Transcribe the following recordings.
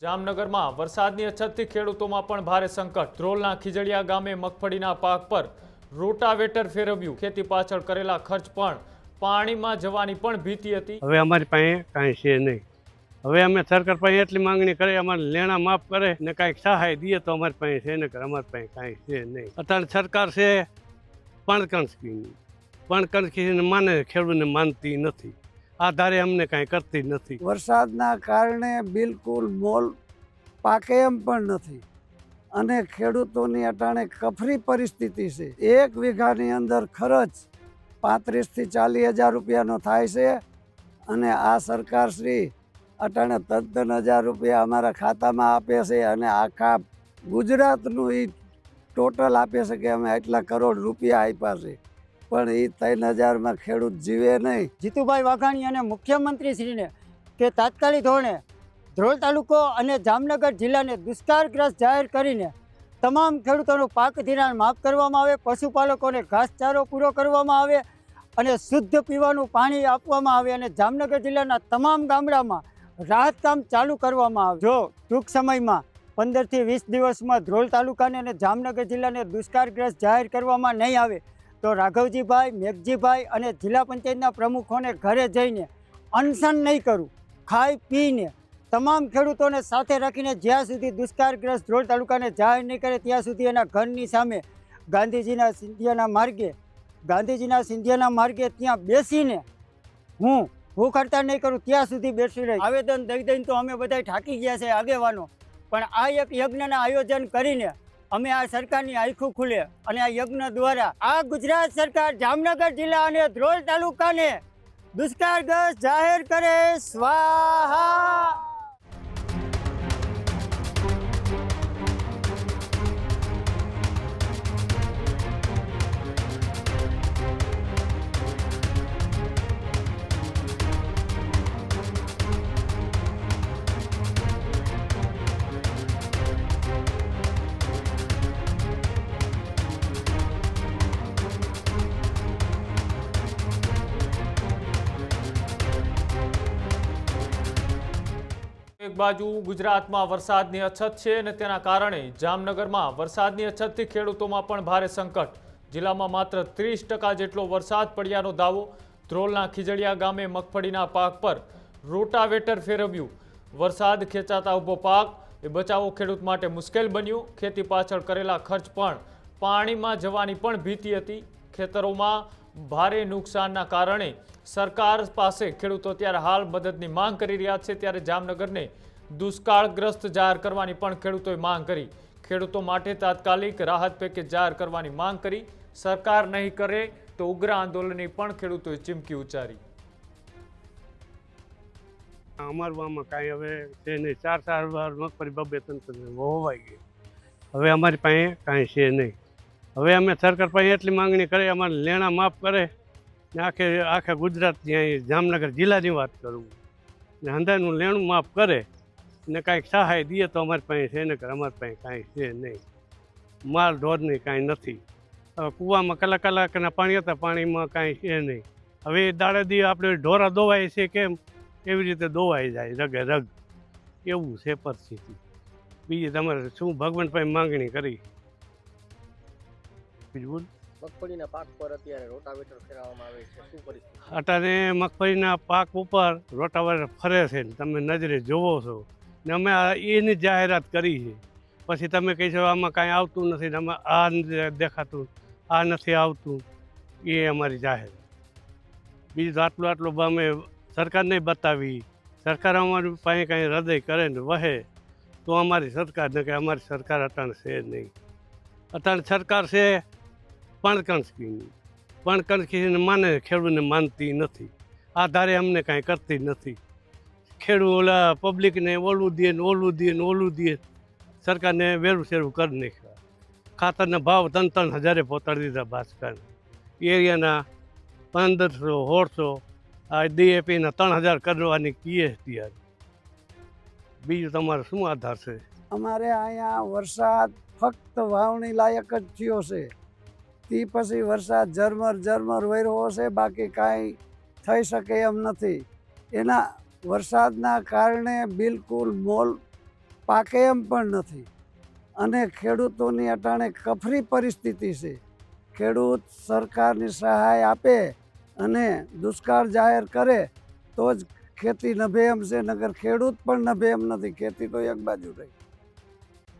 જામનગરમાં વરસાદની અછતથી ખેડૂતોમાં પણ ભારે સંકટ। ધ્રોલના ખીજડીયા ગામે મગફળીના પાક પર રોટાવેટર ફેરવ્યું। ખેતી પાછળ કરેલા ખર્ચ પણ પાણીમાં જવાની પણ ભીતિ હતી। હવે અમારી પાસે કાંઈ છે નહીં। હવે અમે સરકાર પાસે એટલી માંગણી કરી, અમારે લેણા માફ કરે ને કાંઈક સહાય દઈએ તો અમારી પાસે છે ને અમારી પાસે કાંઈ છે નહીં। અત્યારે સરકાર છે પણ કણકીની માને ખેડૂતને માનતી નથી। આ ધારે અમને કાંઈ કરતી નથી। વરસાદના કારણે બિલકુલ મોલ પાકે એમ પણ નથી અને ખેડૂતોની અટાણે કફરી પરિસ્થિતિ છે। 1 વીઘાની અંદર ખર્ચ 35 થી 40 હજાર રૂપિયાનો થાય છે અને આ સરકારશ્રી અટાણે 3-3 હજાર રૂપિયા અમારા ખાતામાં આપે છે અને આખા ગુજરાતનું એ ટોટલ આપે છે કે અમે આટલા કરોડ રૂપિયા આપ્યા છે, પણ એ 3,000માં ખેડૂત જીવે નહીં। જીતુભાઈ વાઘાણી અને મુખ્યમંત્રીશ્રીને કે તાત્કાલિક ધોરણે ધ્રોલ તાલુકો અને જામનગર જિલ્લાને દુષ્કાળગ્રસ્ત જાહેર કરીને તમામ ખેડૂતોનું પાક ધિરાણ માફ કરવામાં આવે, પશુપાલકોને ઘાસચારો પૂરો કરવામાં આવે અને શુદ્ધ પીવાનું પાણી આપવામાં આવે અને જામનગર જિલ્લાના તમામ ગામડામાં રાહત કામ ચાલુ કરવામાં આવે। જો ટૂંક સમયમાં 15 થી 20 દિવસમાં ધ્રોલ તાલુકાને અને જામનગર જિલ્લાને દુષ્કાળગ્રસ્ત જાહેર કરવામાં નહીં આવે તો રાઘવજીભાઈ, મેઘજીભાઈ અને જિલ્લા પંચાયતના પ્રમુખોને ઘરે જઈને અનશન નહીં કરું, ખાઈ પીને તમામ ખેડૂતોને સાથે રાખીને જ્યાં સુધી દુષ્કાળગ્રસ્ત ધ્રોલ તાલુકાને જાહેર નહીં કરે ત્યાં સુધી એના ઘરની સામે ગાંધીજીના સિંધિયાના માર્ગે ત્યાં બેસીને હું ભૂખ હડતાળ નહીં કરું ત્યાં સુધી બેસી રહી। આવેદન દઈ દઈને તો અમે બધા થાકી ગયા છે આગેવાનો, પણ આ એક યજ્ઞના આયોજન કરીને અમે આ સરકારની આંખો ખુલે અને આ યજ્ઞ દ્વારા આ ગુજરાત સરકાર જામનગર જિલ્લા અને ધ્રોલ તાલુકાને દુષ્કાળગ્રસ્ત જાહેર કરે। સ્વાહા। એક બાજુ ગુજરાતમાં વરસાદની અછત છે અને તેના કારણે જામનગરમાં વરસાદની અછતથી ખેડૂતોમાં પણ ભારે સંકટ। જિલ્લામાં માત્ર 30% જેટલો વરસાદ પડ્યાનો દાવો। ધ્રોલના ખીજડીયા ગામે મગફળીના પાક પર રોટાવેટર ફેરવ્યું। વરસાદ ખેંચાતા ઊભો પાક એ બચાવો ખેડૂત માટે મુશ્કેલ બન્યો। ખેતી પાછળ કરેલા ખર્ચ પણ પાણીમાં જવાની પણ ભીતિ હતી। ખેતરોમાં ભારે નુકસાનના કારણે સરકાર પાસે ખેડૂતો ત્યારે હાલ મદદની માંગ કરી રહ્યા છે, ત્યારે જામનગરને દુષ્કાળગ્રસ્ત જાહેર કરવાની પણ ખેડૂતોએ માંગ કરી। ખેડૂતો માટે તાત્કાલિક રાહત પેકેજ જાહેર કરવાની માંગ કરી। સરકાર નહીં કરે તો ઉગ્ર આંદોલનની પણ ખેડૂતોએ ચીમકી ઉચ્ચારી। અમારું આમાં કાંઈ હવે છે નહીં। 4 વાર મગફળી 2-3 હોવાઈ ગઈ। હવે અમારી પાસે કાંઈ છે નહીં। હવે અમે સરકાર પાસે એટલી માંગણી કરી, અમારે લેણા માફ કરે ને આખા ગુજરાતની અહીં જામનગર જિલ્લાની વાત કરું ને હંધાનું લેણું માફ કરે ને કાંઈક સહાય દઈએ તો અમારી પાસે છે ને અમારી પાસે કાંઈ છે નહીં। માલ ઢોરની કાંઈ નથી। હવે કૂવામાં કલાકના પાણી હતા, પાણીમાં કાંઈ છે નહીં। હવે એ દાડે દી આપણે ઢોરા દોવાય છે કેમ એવી રીતે દોવાઈ જાય રગે રગ, એવું છે પરિસ્થિતિ। બીજી તમારે શું ભગવાન પાસે માંગણી કરી? બીજું મગફળીના પાક પર અત્યારે રોટાવેટર ફેરવવામાં આવે છે, શું પરિસ્થિતિ? અત્યારે મગફળીના પાક ઉપર રોટાવેટર ફરે છે ને તમે નજરે જોવો છો ને અમે એની જાહેરાત કરી છે। પછી તમે કહી છો આમાં કાંઈ આવતું નથી, આમાં આ નથી દેખાતું, આ નથી આવતું, એ અમારી જાહેરાત। બીજું તો આટલું અમે સરકારને બતાવી। સરકાર અમારી પાસે કાંઈ હૃદય કરે ને વહે તો અમારી સરકાર ને કે અમારી સરકાર અટાણ છે નહીં। અટાણ સરકાર છે પણ કણકીની માને ખેડૂતને માનતી નથી। આ ધારે અમને કાંઈ કરતી નથી। ખેડૂત ઓલા પબ્લિકને ઓલું દે સરકારને વેરું શેરું કરી નાખ્યા। ખાતરના ભાવ 3-3 હજારે પહોંચાડી દીધા। ભાજપા એરિયાના 1500-1600, આ DAPના 3000 કરવાની કીએ ત્યારે। બીજું તમારે શું આધાર છે? અમારે અહીંયા વરસાદ ફક્ત વાવણી લાયક જ થયો છે, તે પછી વરસાદ ઝરમર વરસો છે, બાકી કાંઈ થઈ શકે એમ નથી। એના વરસાદના કારણે બિલકુલ મોલ પાકે એમ પણ નથી અને ખેડૂતોની અટાણે કફરી પરિસ્થિતિ છે. ખેડૂત સરકારની સહાય આપે અને દુષ્કાળ જાહેર કરે તો જ ખેતી નભે એમ છે, નગર ખેડૂત પણ નભે એમ નથી. ખેતી તો એક બાજુ રહી.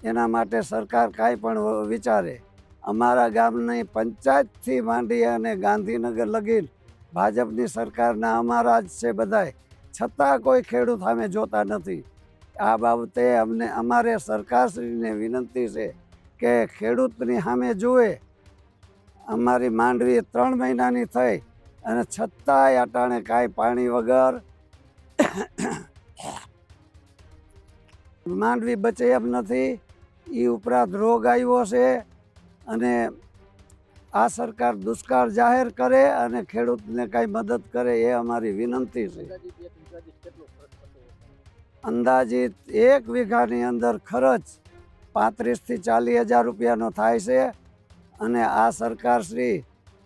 એના માટે સરકાર કાંઈ પણ વિચારે. અમારા ગામની પંચાયતથી માંડી અને ગાંધીનગર લગીન ભાજપની સરકારના અમારા જ છે બધાય, છતાં કોઈ ખેડૂત સામે જોતા નથી. આ બાબતે અમારે સરકારશ્રીને વિનંતી છે કે ખેડૂતની સામે જુએ. અમારી માંડવી 3 મહિનાની થઈ અને છતાંય અટાણે કાંઈ પાણી વગર માંડવી બચે એમ નથી. એ ઉપરાંત રોગ આવ્યો છે અને આ સરકાર દુષ્કાળ જાહેર કરે અને ખેડૂતને કાંઈ મદદ કરે એ અમારી વિનંતી છે. અંદાજિત 1 વીઘા અંદાજિત 1 વીઘાની દીઠ કેટલો ખર્ચ થતો હશે? અંદર ખર્ચ 35,000 થી 40,000 રૂપિયાનો થાય છે અને આ સરકારશ્રી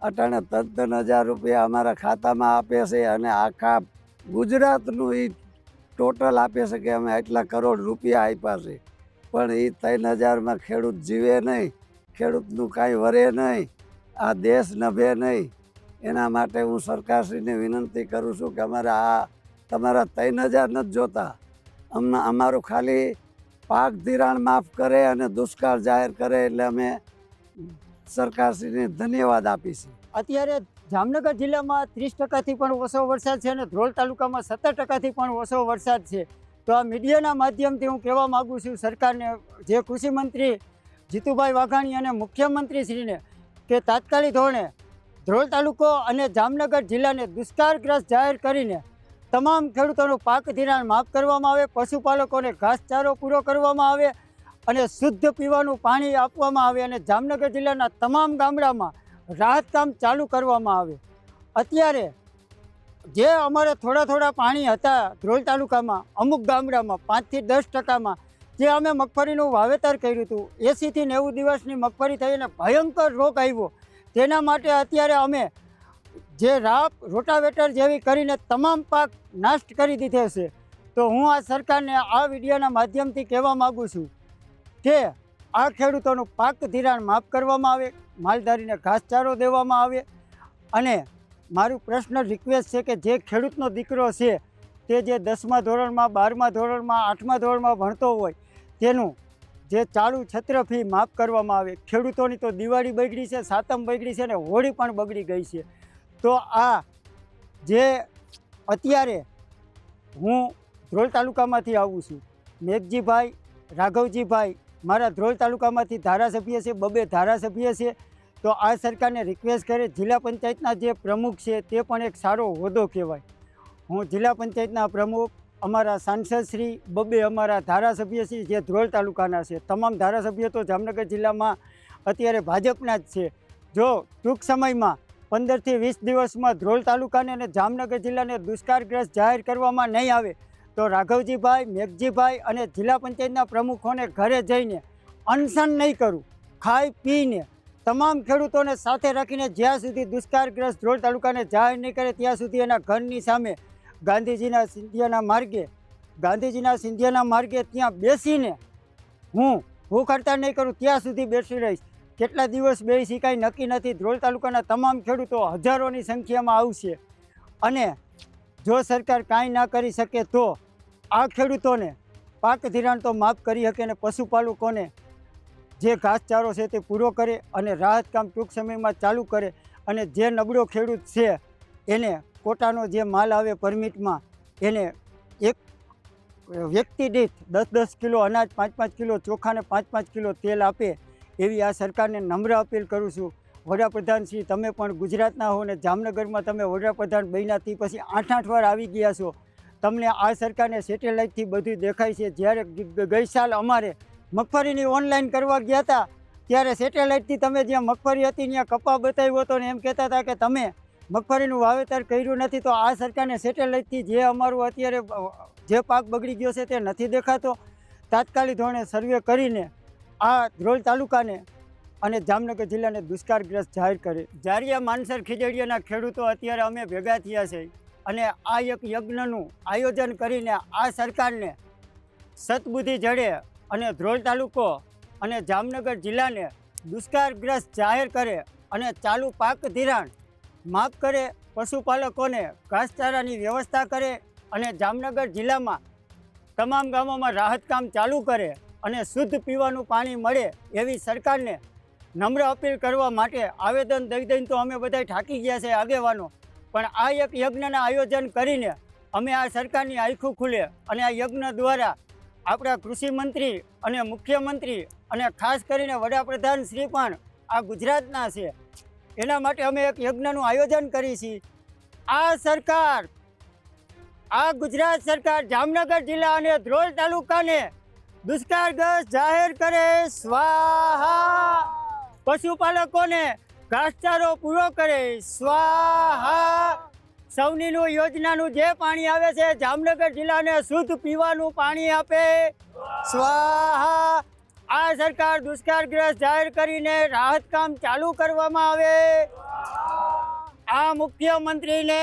અટાણે 53,000 રૂપિયા અમારા ખાતામાં આપે છે અને આખા ગુજરાતનું એ ટોટલ આપે છે કે અમે આટલા કરોડ રૂપિયા આપ્યા છે. પણ એ 3,000માં ખેડૂત જીવે નહીં, ખેડૂતનું કાંઈ વરે નહીં, આ દેશ નભે નહીં. એના માટે હું સરકારશ્રીને વિનંતી કરું છું કે અમારા તમારા 3,000 નથી જોતા. અમારું ખાલી પાક ધિરાણ માફ કરે અને દુષ્કાળ જાહેર કરે એટલે અમે સરકારશ્રીને ધન્યવાદ આપીશું. અત્યારે જામનગર જિલ્લામાં 30%થી પણ ઓછો વરસાદ છે અને ધ્રોલ તાલુકામાં 17%થી પણ ઓછો વરસાદ છે. તો આ મીડિયાના માધ્યમથી હું કહેવા માગું છું સરકારને, જે કૃષિ મંત્રી જીતુભાઈ વાઘાણી અને મુખ્યમંત્રીશ્રીને, કે તાત્કાલિક ધોરણે ધ્રોલ તાલુકો અને જામનગર જિલ્લાને દુષ્કાળગ્રસ્ત જાહેર કરીને તમામ ખેડૂતોનું પાક ધિરાણ માફ કરવામાં આવે, પશુપાલકોને ઘાસચારો પૂરો કરવામાં આવે અને શુદ્ધ પીવાનું પાણી આપવામાં આવે અને જામનગર જિલ્લાના તમામ ગામડામાં રાહત કામ ચાલુ કરવામાં આવે. અત્યારે જે અમારે થોડા પાણી હતા ધ્રોલ તાલુકામાં, અમુક ગામડામાં 5 થી 10%માં જે અમે મગફળીનું વાવેતર કર્યું હતું, 80 થી 90 દિવસની મગફળી થઈ અને ભયંકર રોગ આવ્યો. તેના માટે અત્યારે અમે જે રોટાવેટર જેવી કરીને તમામ પાક નાશ કરી દીધો છે. તો હું આ સરકારને આ વિડીયોના માધ્યમથી કહેવા માગું છું કે આ ખેડૂતોનું પાક ધિરાણ માફ કરવામાં આવે, માલધારીને ઘાસચારો દેવામાં આવે અને મારું પર્સનલ રિક્વેસ્ટ છે કે જે ખેડૂતનો દીકરો છે તે જે 10મા ધોરણમાં, 12મા ધોરણમાં, 8મા ધોરણમાં ભણતો હોય તેનું જે ચાલુ છત્ર ફી માફ કરવામાં આવે. ખેડૂતોની તો દિવાળી બગડી છે, સાતમ બગડી છે અને હોળી પણ બગડી ગઈ છે. તો આ જે અત્યારે હું ધ્રોલ તાલુકામાંથી આવું છું, મેઘજીભાઈ, રાઘવજીભાઈ મારા ધ્રોલ તાલુકામાંથી ધારાસભ્ય છે, 2 ધારાસભ્ય છે. તો આ સરકારને રિક્વેસ્ટ કરે, જિલ્લા પંચાયતના જે પ્રમુખ છે તે પણ એક સારો હોદ્દો કહેવાય. હું જિલ્લા પંચાયતના પ્રમુખ, અમારા સાંસદશ્રી, 2 અમારા ધારાસભ્યશ્રી જે ધ્રોલ તાલુકાના છે, તમામ ધારાસભ્યો તો જામનગર જિલ્લામાં અત્યારે ભાજપના જ છે. જો ટૂંક સમયમાં 15 થી 20 દિવસમાં ધ્રોલ તાલુકાને અને જામનગર જિલ્લાને દુષ્કાળગ્રસ્ત જાહેર કરવામાં નહીં આવે તો રાઘવજીભાઈ, મેઘજીભાઈ અને જિલ્લા પંચાયતના પ્રમુખોને ઘરે જઈને અનશન નહીં કરું, ખાઈ પીને તમામ ખેડૂતોને સાથે રાખીને જ્યાં સુધી દુષ્કાળગ્રસ્ત ધ્રોલ તાલુકાને જાહેર નહીં કરે ત્યાં સુધી એના ઘરની સામે ગાંધીજીના સિંધિયાના માર્ગે ત્યાં બેસીને હું ભૂખ હડતાળ નહીં કરું ત્યાં સુધી બેસી રહીશ. કેટલા દિવસ બેસી કાંઈ નક્કી નથી. ધ્રોલ તાલુકાના તમામ ખેડૂતો હજારોની સંખ્યામાં આવશે અને જો સરકાર કાંઈ ના કરી શકે તો આ ખેડૂતોને પાક ધિરાણ તો માફ કરી શકે અને પશુપાલકોને જે ઘાસચારો છે તે પૂરો કરે અને રાહત કામ ટૂંક સમયમાં ચાલુ કરે અને જે નબળો ખેડૂત છે એને કોટાનો જે માલ આવે પરમિટમાં એને એક વ્યક્તિ દીઠ 10-10 કિલો અનાજ, 5-5 કિલો ચોખા અને 5-5 કિલો તેલ આપે એવી આ સરકારને નમ્ર અપીલ કરું છું. વડાપ્રધાન શ્રી, તમે પણ ગુજરાતના હો અને જામનગરમાં તમે વડાપ્રધાન બન્યાથી પછી 8-8 વાર આવી ગયા છો. તમને આ સરકારને સેટેલાઇટથી બધું દેખાય છે. જ્યારે ગઈ સાલ અમારે મગફળીની ઓનલાઈન કરવા ગયા હતા ત્યારે સેટેલાઇટથી તમે જ્યાં મગફળી હતી ત્યાં કપા બતાવ્યો હતો ને એમ કહેતા હતા કે તમે મગફળીનું વાવેતર કર્યું નથી. તો આ સરકારને સેટેલાઇટથી જે અમારું અત્યારે જે પાક બગડી ગયો છે તે નથી દેખાતો. તાત્કાલિક ધોરણે સર્વે કરીને આ ધ્રોલ તાલુકાને અને જામનગર જિલ્લાને દુષ્કાળગ્રસ્ત જાહેર કરે. જારિયા માનસર ખીજડીયાના ખેડૂતો અત્યારે અમે ભેગા થયા છે અને આ એક યજ્ઞનું આયોજન કરીને આ સરકારને સદબુદ્ધિ જડે અને ધ્રોલ તાલુકો અને જામનગર જિલ્લાને દુષ્કાળગ્રસ્ત જાહેર કરે અને ચાલુ પાક ધિરાણ માફ કરે, પશુપાલકોને ઘાસચારાની વ્યવસ્થા કરે અને જામનગર જિલ્લામાં તમામ ગામોમાં રાહત કામ ચાલુ કરે અને શુદ્ધ પીવાનું પાણી મળે એવી સરકારને નમ્ર અપીલ કરવા માટે આવેદન દઈ દઈને તો અમે બધા થાકી ગયા છે આગેવાનો, પણ આ એક યજ્ઞના આયોજન કરીને અમે આ સરકારની આંખો ખુલે અને આ યજ્ઞ દ્વારા આપણા કૃષિ મંત્રી અને મુખ્યમંત્રી અને ખાસ કરીને વડાપ્રધાન શ્રી પણ આ ગુજરાતના છે, એના માટે અમે એક યજ્ઞનું આયોજન કરી છીએ. આ સરકાર, આ ગુજરાત સરકાર જામનગર જિલ્લા અને ધ્રોલ તાલુકાને દુષ્કાળગ્રસ્ત જાહેર કરે, સ્વાહા. પશુપાલકોને ઘાસચારો પૂરો કરે, સ્વાહા. સૌનીનું યોજનાનું જે પાણી આવે છે જામનગર જિલ્લાને શુદ્ધ પીવાનું પાણી આપે, સ્વાહા. આ સરકાર દુષ્કાળગ્રસ્ત જાહેર કરીને રાહત કામ ચાલુ કરવામાં આવે. આ મુખ્યમંત્રીને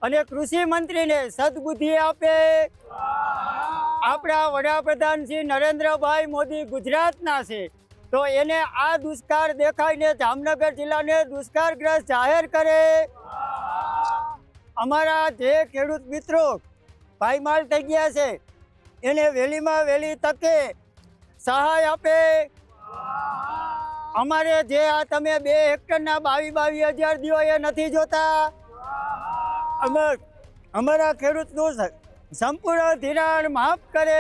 અને કૃષિ મંત્રીને સદબુદ્ધિ આપે. આપણા વડાપ્રધાન શ્રી નરેન્દ્રભાઈ મોદી ગુજરાતના છે, તો એને આ દુષ્કાળ દેખાઈને જામનગર જિલ્લાને દુષ્કાળગ્રસ્ત જાહેર કરે. અમારા જે ખેડૂત મિત્રો પાયમાલ થઈ ગયા છે એને વહેલીમાં વહેલી તકે સહાય આપે. અમારે જે આ તમે 2 હેક્ટરના 22,000 દો એ નથી જોતા. અમારા ખેડૂતનું સંપૂર્ણ ધિરાણ માફ કરે.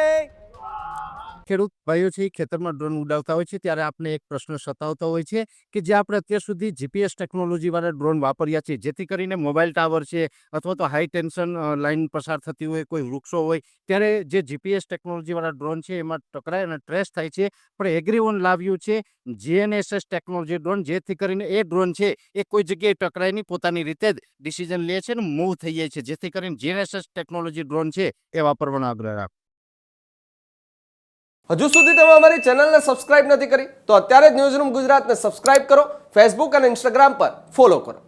ખેડૂત ભાઈઓ છે ખેતરમાં ડ્રોન ઉડાવતા હોય છે ત્યારે આપણે એક પ્રશ્ન સતાવતો હોય છે કે જે આપણે અત્યાર સુધી જીપીએસ ટેકનોલોજીવાળા ડ્રોન વાપર્યા છે, જેથી કરીને મોબાઈલ ટાવર છે અથવા તો હાઈ ટેન્શન લાઇન પસાર થતી હોય, કોઈ વૃક્ષો હોય, ત્યારે જે જીપીએસ ટેકનોલોજીવાળા ડ્રોન છે એમાં ટકરાય અને ટ્રેસ થાય છે. પણ એગ્રીવન લાવ્યું છે GNSS ટેકનોલોજી ડ્રોન, જેથી કરીને એ ડ્રોન છે એ કોઈ જગ્યાએ ટકરાય નહીં, પોતાની રીતે જ ડિસિઝન લે છે અને મૂવ થઈ જાય છે, જેથી કરીને GNSS ટેકનોલોજી ડ્રોન છે એ વાપરવાનો આગ્રહ રાખો. હજુ સુધી તમે અમારી ચેનલને સબસ્ક્રાઇબ નથી કરી તો અત્યારે જ ન્યૂઝરૂમ ગુજરાતને સબસ્ક્રાઇબ કરો, ફેસબુક અને ઇન્સ્ટાગ્રામ પર ફોલો કરો.